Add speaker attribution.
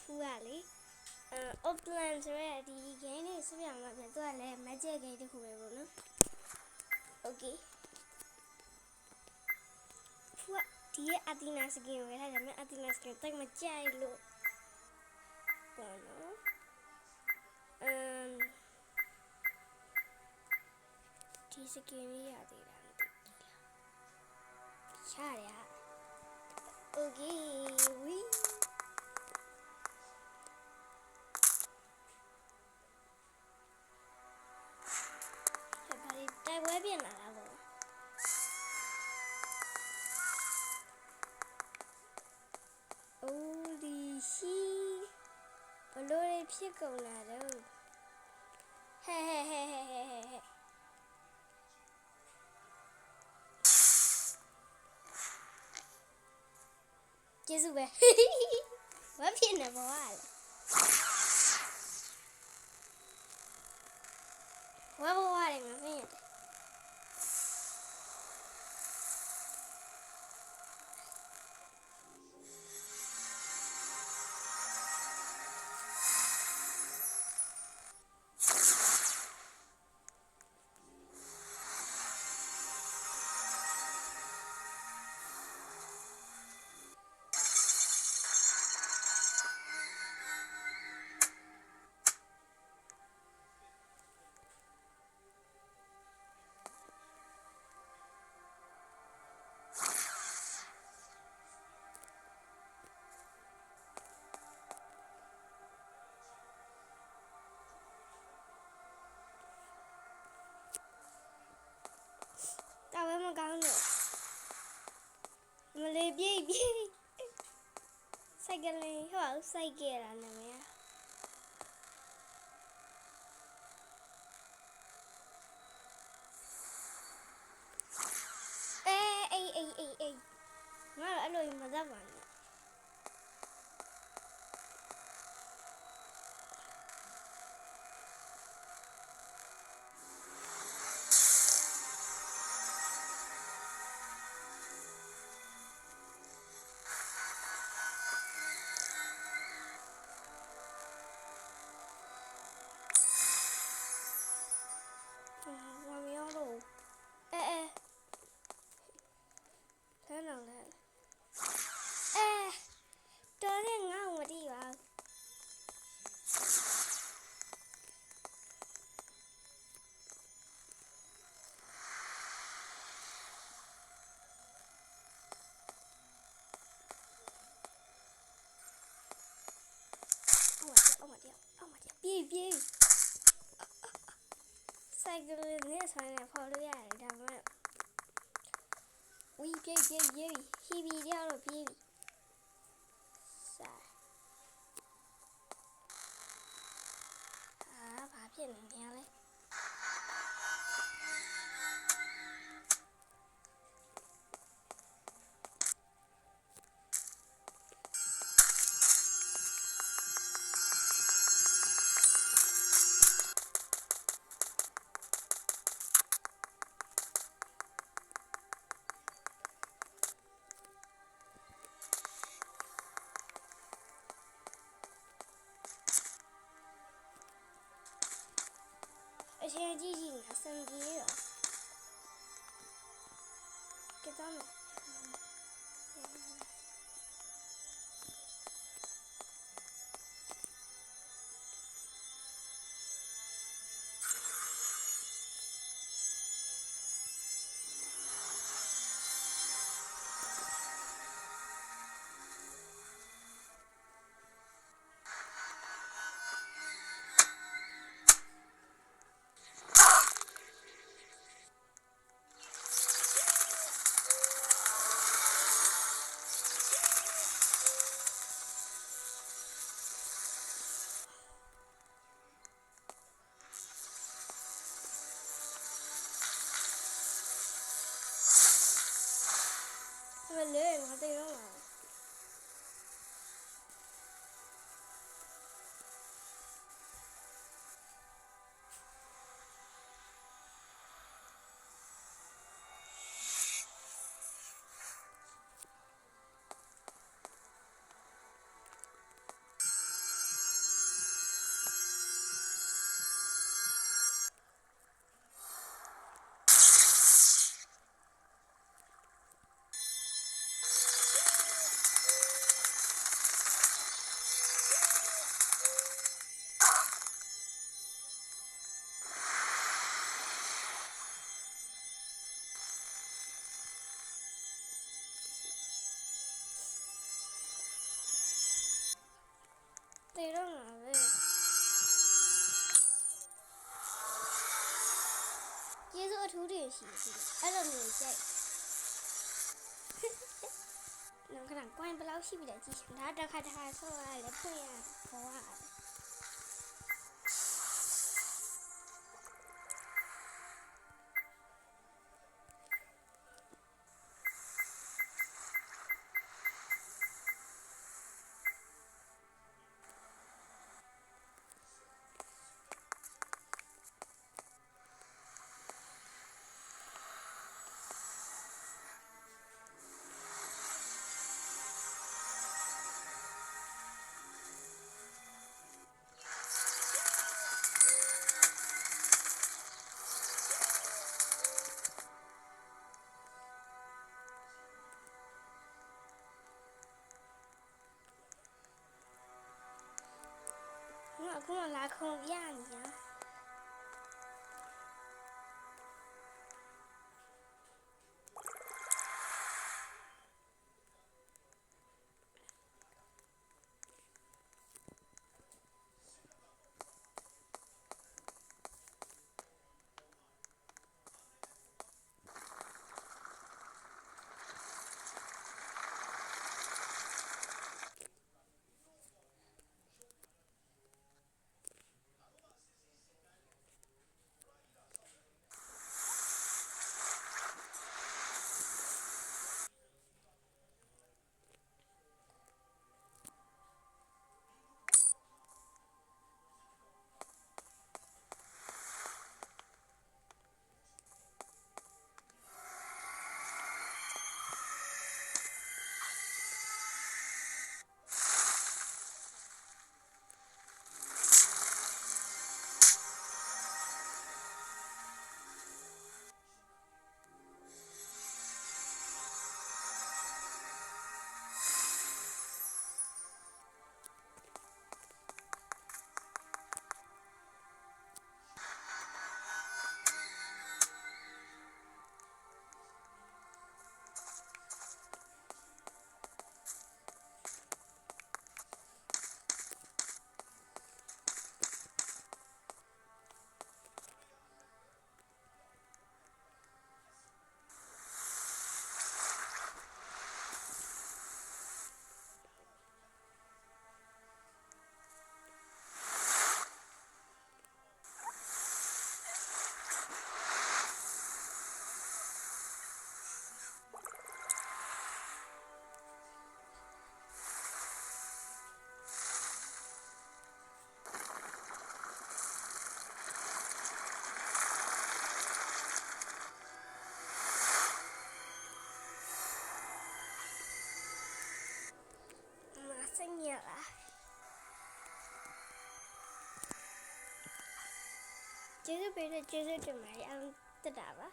Speaker 1: ဖူးရလေUpland ဆိုရဲဒီ game လေးစပြမှာပြန်သူကလည်း magic game တစ်ခုပဲပေါ့နော် Okay ဖူးဒီရဲ့ Athena skin ကိုရထားတယ်မယ် Athena skin တိတ်မကြိုက်လို့ပေါ့နော်ဒီ skin လေးရသေးတာမသိဘူးရတယ် Okay weတိုက်ပွဲပြင်လာတာပေါ့ Holy shit ဘလို့တွေဖြစ်ကုန်လာတော့ဟဲကျေးဇူးပဲဘာဖြစ်နေပါလဲဝါရတယ်မဖြစ်ရတယ်တာဝဲမကောင်းတော့မလေးပြေးစိုက်ကလေးဟောစိုက်ခဲ့တာနာမည်အေးငါအဲ့လိုမသက်ပါနဲ့ပြေးစိုက်ကလေးနဲ့ဆိုင်ရဖော်လို့ရတယ်ဒါပေမဲ့ဝီပြေးဟီဘီရတော့ပြေးစားဘာဖြစ်နေလဲအချင်းကြီးအစံကြီးရောကဲတော့ ဟ တေတော့မှာပဲကျေးဇူးအထူးတင်ရှိပြီအဲ့လိုမျိုးကြိုက်နော်ခဏကွိုင်းဘယ်လောက်ရှိပြီလဲကြည့်ဒါတစ်ခါဆော့ရတယ်ဖွင့်ရခေါ်ရတယ်အခုမှလာခုံပြနေရစိတ်ညစ်လားကျေးဇူးပေးတဲ့ကျေးဇူးတင်ပါတယ်အောင်တက်တာပါ